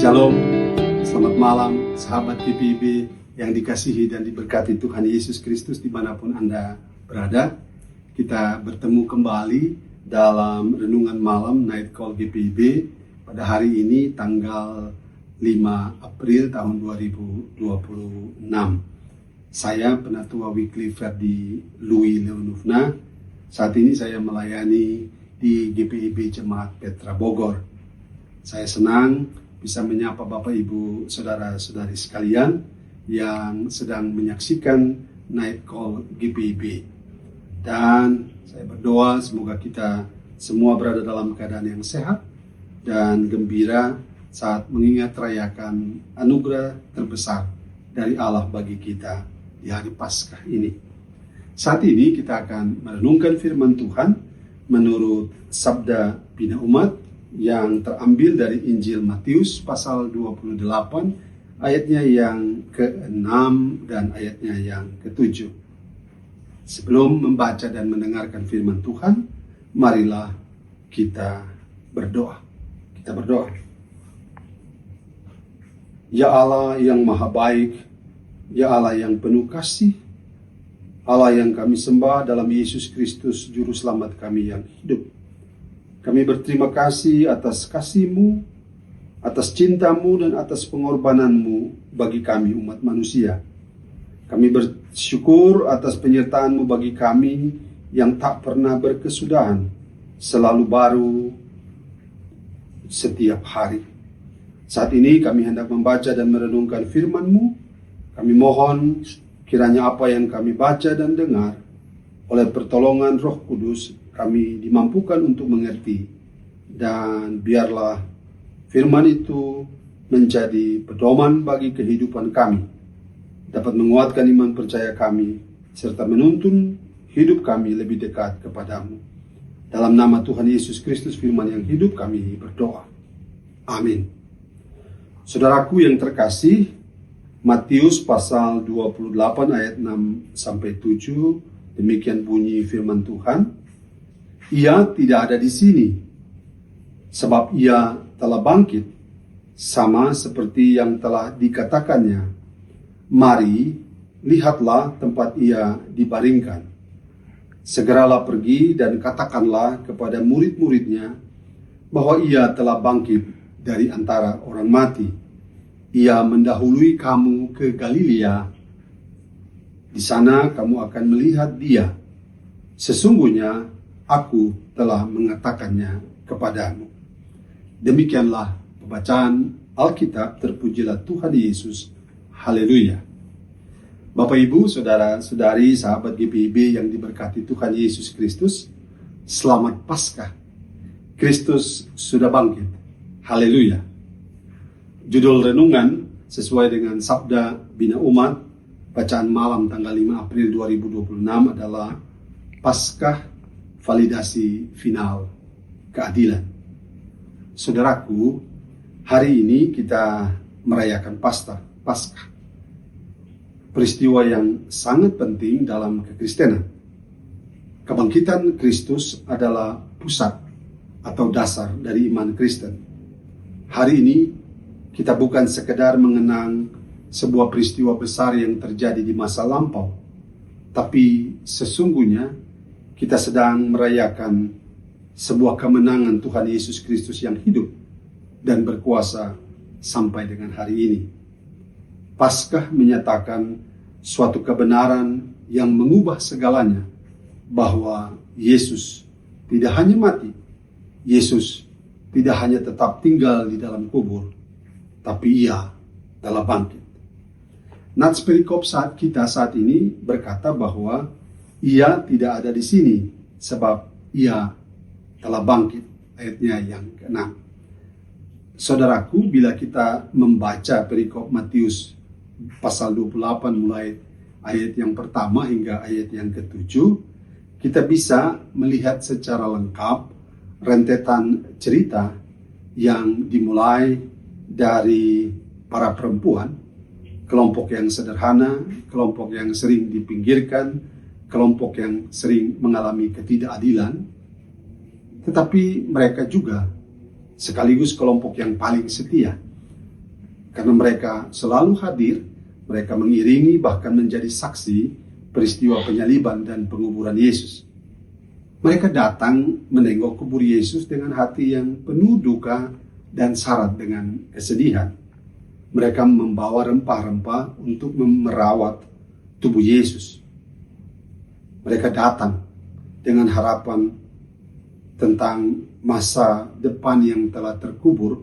Shalom, selamat malam sahabat GPIB yang dikasihi dan diberkati Tuhan Yesus Kristus dimanapun Anda berada. Kita bertemu kembali dalam renungan malam Night Call GPIB pada hari ini tanggal 5 April tahun 2026. Saya Penatua Weekly Ferdi Louis Leonufna. Saat ini saya melayani di GPIB Jemaat Petra Bogor. Saya senang bisa menyapa Bapak Ibu Saudara-saudari sekalian yang sedang menyaksikan Night Call GPIB. Dan saya berdoa semoga kita semua berada dalam keadaan yang sehat dan gembira saat mengingat rayakan anugerah terbesar dari Allah bagi kita di hari Paskah ini. Saat ini kita akan merenungkan firman Tuhan menurut Sabda Bina Umat yang terambil dari Injil Matius pasal 28 ayatnya yang ke-6 dan ayatnya yang ke-7. Sebelum membaca dan mendengarkan firman Tuhan, marilah kita berdoa. Kita berdoa. Ya Allah yang maha baik, ya Allah yang penuh kasih, Allah yang kami sembah dalam Yesus Kristus Juru Selamat kami yang hidup. Kami berterima kasih atas kasih-Mu, atas cinta-Mu, dan atas pengorbanan-Mu bagi kami umat manusia. Kami bersyukur atas penyertaan-Mu bagi kami yang tak pernah berkesudahan, selalu baru setiap hari. Saat ini kami hendak membaca dan merenungkan firman-Mu. Kami mohon kiranya apa yang kami baca dan dengar oleh pertolongan Roh Kudus kami dimampukan untuk mengerti, dan biarlah firman itu menjadi pedoman bagi kehidupan kami, dapat menguatkan iman percaya kami, serta menuntun hidup kami lebih dekat kepadamu. Dalam nama Tuhan Yesus Kristus firman yang hidup kami berdoa. Amin. Saudaraku yang terkasih, Matius pasal 28 ayat 6-7, demikian bunyi firman Tuhan. Ia tidak ada di sini, sebab ia telah bangkit, sama seperti yang telah dikatakannya. Mari, lihatlah tempat ia dibaringkan. Segeralah pergi dan katakanlah kepada murid-muridnya bahwa ia telah bangkit dari antara orang mati. Ia mendahului kamu ke Galilea. Di sana kamu akan melihat dia. Sesungguhnya Aku telah mengatakannya kepadamu. Demikianlah pembacaan Alkitab. Terpujilah Tuhan Yesus. Haleluya. Bapak Ibu, Saudara-saudari, sahabat GPIB yang diberkati Tuhan Yesus Kristus, selamat Paskah. Kristus sudah bangkit. Haleluya. Judul renungan sesuai dengan Sabda Bina Umat, bacaan malam tanggal 5 April 2026 adalah Paskah validasi final keadilan. Saudaraku, hari ini kita merayakan Paskah. Peristiwa yang sangat penting dalam kekristenan. Kebangkitan Kristus adalah pusat atau dasar dari iman Kristen. Hari ini kita bukan sekedar mengenang sebuah peristiwa besar yang terjadi di masa lampau, tapi sesungguhnya kita sedang merayakan sebuah kemenangan Tuhan Yesus Kristus yang hidup dan berkuasa sampai dengan hari ini. Paskah menyatakan suatu kebenaran yang mengubah segalanya, bahwa Yesus tidak hanya mati, Yesus tidak hanya tetap tinggal di dalam kubur, tapi ia telah bangkit. Nats perikop kita saat ini berkata bahwa ia tidak ada di sini, sebab ia telah bangkit. Ayatnya yang ke-6. Saudaraku, bila kita membaca perikop Matius pasal 28 mulai ayat yang pertama hingga ayat yang ke-7, kita bisa melihat secara lengkap rentetan cerita yang dimulai dari para perempuan, kelompok yang sederhana, kelompok yang sering dipinggirkan, kelompok yang sering mengalami ketidakadilan, tetapi mereka juga sekaligus kelompok yang paling setia Karena mereka selalu hadir, mereka mengiringi bahkan menjadi saksi peristiwa penyaliban dan penguburan Yesus. Mereka datang menengok kubur Yesus dengan hati yang penuh duka dan syarat dengan kesedihan. Mereka membawa rempah-rempah untuk merawat tubuh Yesus. Mereka datang dengan harapan tentang masa depan yang telah terkubur,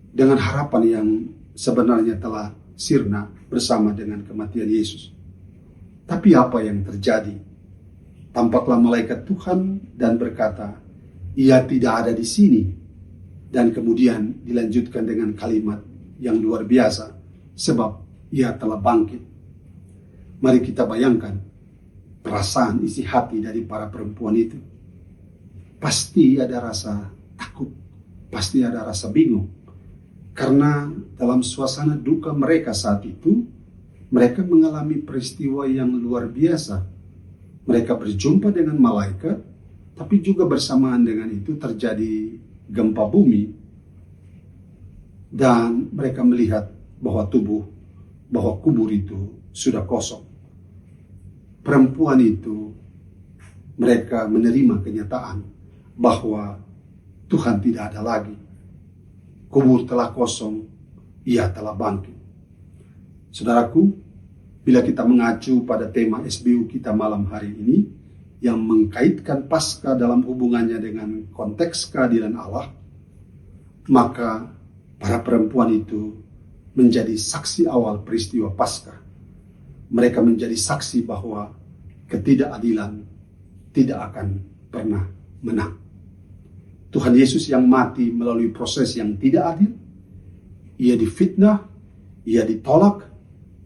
dengan harapan yang sebenarnya telah sirna bersama dengan kematian Yesus. Tapi apa yang terjadi? Tampaklah malaikat Tuhan dan berkata, "Ia tidak ada di sini." Dan kemudian dilanjutkan dengan kalimat yang luar biasa, "Sebab ia telah bangkit." Mari kita bayangkan perasaan isi hati dari para perempuan itu. Pasti ada rasa takut, pasti ada rasa bingung. Karena dalam suasana duka mereka saat itu, mereka mengalami peristiwa yang luar biasa. Mereka berjumpa dengan malaikat, tapi juga bersamaan dengan itu terjadi gempa bumi. Dan mereka melihat bahwa kubur itu sudah kosong. Perempuan itu, mereka menerima kenyataan bahwa Tuhan tidak ada lagi. Kubur telah kosong, ia telah bangkit. Saudaraku, bila kita mengacu pada tema SBU kita malam hari ini, yang mengkaitkan Paskah dalam hubungannya dengan konteks keadilan Allah, maka para perempuan itu menjadi saksi awal peristiwa Paskah. Mereka menjadi saksi bahwa ketidakadilan tidak akan pernah menang. Tuhan Yesus yang mati melalui proses yang tidak adil, ia difitnah, ia ditolak,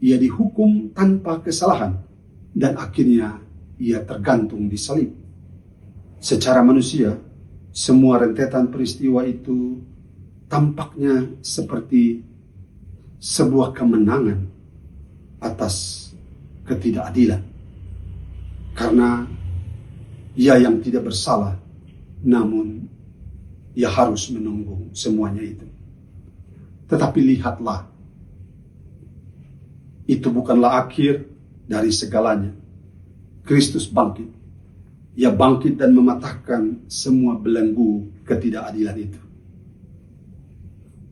ia dihukum tanpa kesalahan, dan akhirnya ia tergantung di salib. Secara manusia, semua rentetan peristiwa itu tampaknya seperti sebuah kemenangan atas ketidakadilan. Karena ia yang tidak bersalah, namun ia harus menunggu semuanya itu. Tetapi lihatlah, itu bukanlah akhir dari segalanya. Kristus bangkit. Ia bangkit dan mematahkan semua belenggu ketidakadilan itu.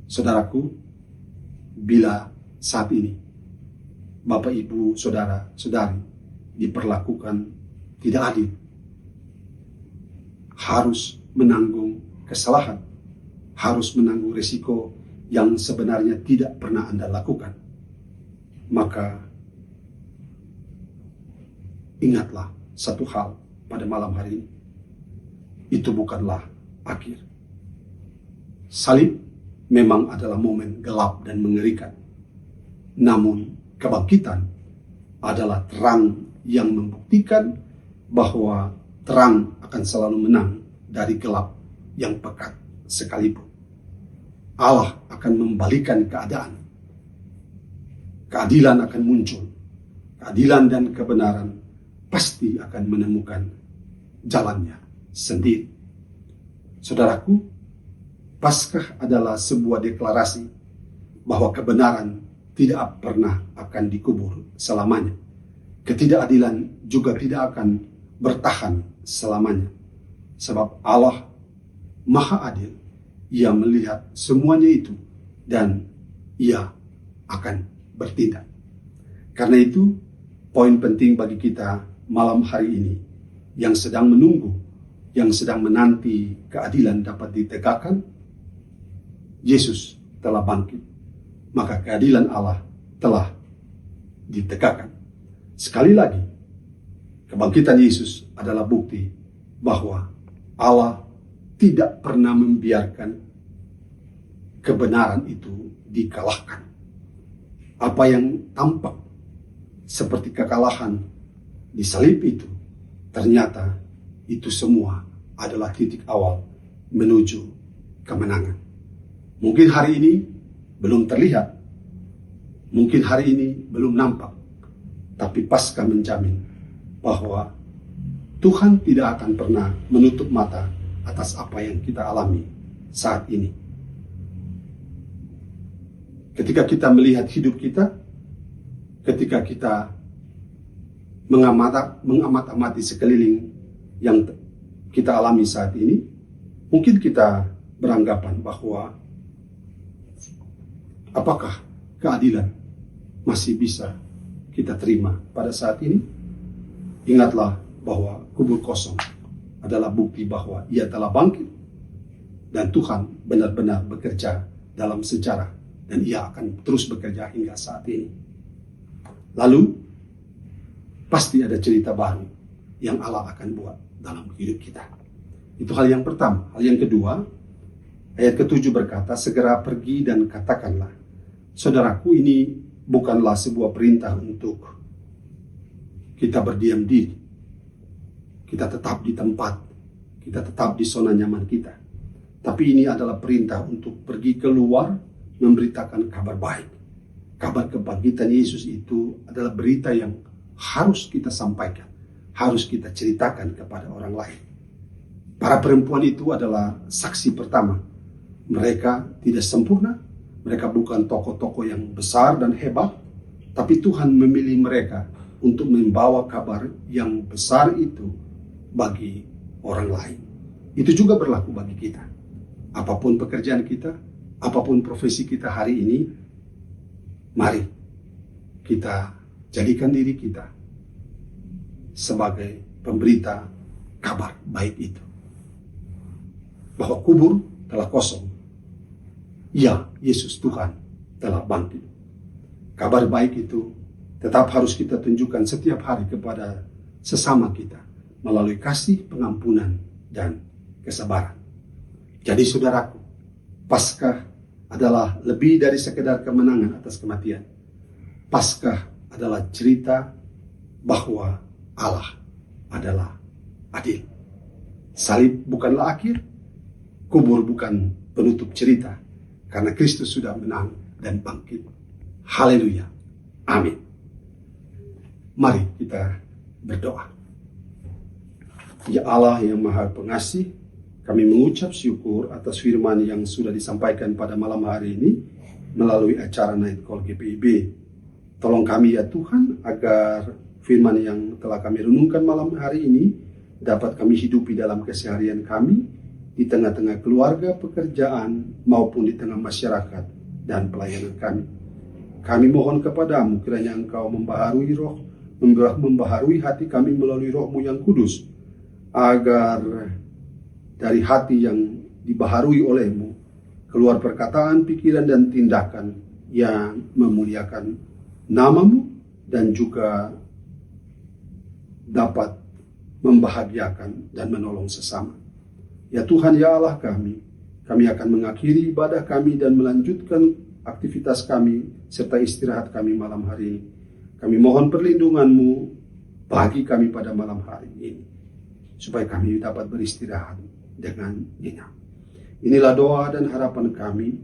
Saudaraku, bila saat ini Bapak, Ibu, Saudara, Saudari diperlakukan tidak adil, harus menanggung kesalahan, harus menanggung risiko yang sebenarnya tidak pernah Anda lakukan, maka ingatlah satu hal pada malam hari ini, itu bukanlah akhir. Salib memang adalah momen gelap dan mengerikan, namun kebangkitan adalah terang yang membuktikan bahwa terang akan selalu menang dari gelap yang pekat sekalipun. Allah akan membalikan keadaan. Keadilan akan muncul. Keadilan dan kebenaran pasti akan menemukan jalannya sendiri. Saudaraku, Paskah adalah sebuah deklarasi bahwa kebenaran tidak pernah akan dikubur selamanya. Ketidakadilan juga tidak akan bertahan selamanya. Sebab Allah Maha Adil, Ia melihat semuanya itu dan Ia akan bertindak. Karena itu, poin penting bagi kita malam hari ini yang sedang menunggu, yang sedang menanti keadilan dapat ditegakkan, Yesus telah bangkit. Maka keadilan Allah telah ditegakkan. Sekali lagi, kebangkitan Yesus adalah bukti bahwa Allah tidak pernah membiarkan kebenaran itu dikalahkan. Apa yang tampak seperti kekalahan di salib itu, ternyata itu semua adalah titik awal menuju kemenangan. Mungkin hari ini belum terlihat, mungkin hari ini belum nampak, tapi Paskah menjamin bahwa Tuhan tidak akan pernah menutup mata atas apa yang kita alami saat ini. Ketika kita melihat hidup kita, ketika kita mengamat-amati sekeliling yang kita alami saat ini, mungkin kita beranggapan bahwa apakah keadilan masih bisa kita terima pada saat ini? Ingatlah bahwa kubur kosong adalah bukti bahwa Ia telah bangkit dan Tuhan benar-benar bekerja dalam sejarah dan Ia akan terus bekerja hingga saat ini. Lalu pasti ada cerita baru yang Allah akan buat dalam hidup kita. Itu hal yang pertama. Hal yang kedua, ayat ke-7 berkata, segera pergi dan katakanlah. Saudaraku, ini bukanlah sebuah perintah untuk kita berdiam diri. Kita tetap di tempat, kita tetap di zona nyaman kita. Tapi ini adalah perintah untuk pergi keluar, memberitakan kabar baik. Kabar kebangkitan Yesus itu adalah berita yang harus kita sampaikan, harus kita ceritakan kepada orang lain. Para perempuan itu adalah saksi pertama. Mereka tidak sempurna, mereka bukan tokoh-tokoh yang besar dan hebat, tapi Tuhan memilih mereka untuk membawa kabar yang besar itu bagi orang lain. Itu juga berlaku bagi kita. Apapun pekerjaan kita, apapun profesi kita hari ini, mari kita jadikan diri kita sebagai pemberita kabar baik itu. Bahwa kubur telah kosong. Ya, Yesus Tuhan telah bangkit. Kabar baik itu tetap harus kita tunjukkan setiap hari kepada sesama kita melalui kasih, pengampunan, dan kesabaran. Jadi saudaraku, Paskah adalah lebih dari sekedar kemenangan atas kematian. Paskah adalah cerita bahwa Allah adalah adil. Salib bukanlah akhir, kubur bukan penutup cerita, karena Kristus sudah menang dan bangkit. Haleluya. Amin. Mari kita berdoa. Ya Allah yang Maha Pengasih, kami mengucap syukur atas firman yang sudah disampaikan pada malam hari ini melalui acara Night Call GPIB. Tolong kami ya Tuhan, agar firman yang telah kami renungkan malam hari ini dapat kami hidupi dalam keseharian kami, di tengah-tengah keluarga, pekerjaan, maupun di tengah masyarakat dan pelayanan kami. Kami mohon kepadamu kiranya Engkau membaharui hati kami melalui Roh-Mu yang kudus, agar dari hati yang dibaharui oleh-Mu keluar perkataan, pikiran, dan tindakan yang memuliakan nama-Mu dan juga dapat membahagiakan dan menolong sesama. Ya Tuhan, ya Allah kami akan mengakhiri ibadah kami dan melanjutkan aktivitas kami serta istirahat kami malam hari ini. Kami mohon perlindungan-Mu bagi kami pada malam hari ini, supaya kami dapat beristirahat dengan nyenyak. Inilah doa dan harapan kami.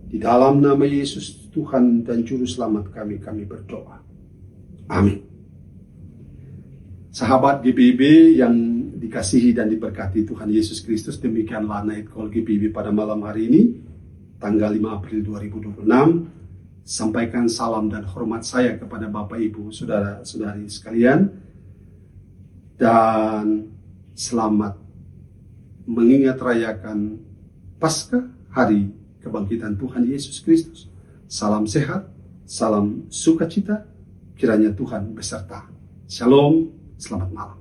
Di dalam nama Yesus Tuhan dan Juru Selamat kami berdoa. Amin. Sahabat GPIB yang dikasihi dan diberkati Tuhan Yesus Kristus, demikianlah Night Call GPIB pada malam hari ini, tanggal 5 April 2026. Sampaikan salam dan hormat saya kepada Bapak Ibu, Saudara-saudari sekalian, dan selamat mengingat rayakan Paskah, hari kebangkitan Tuhan Yesus Kristus. Salam sehat, salam sukacita, kiranya Tuhan beserta. Shalom, selamat malam.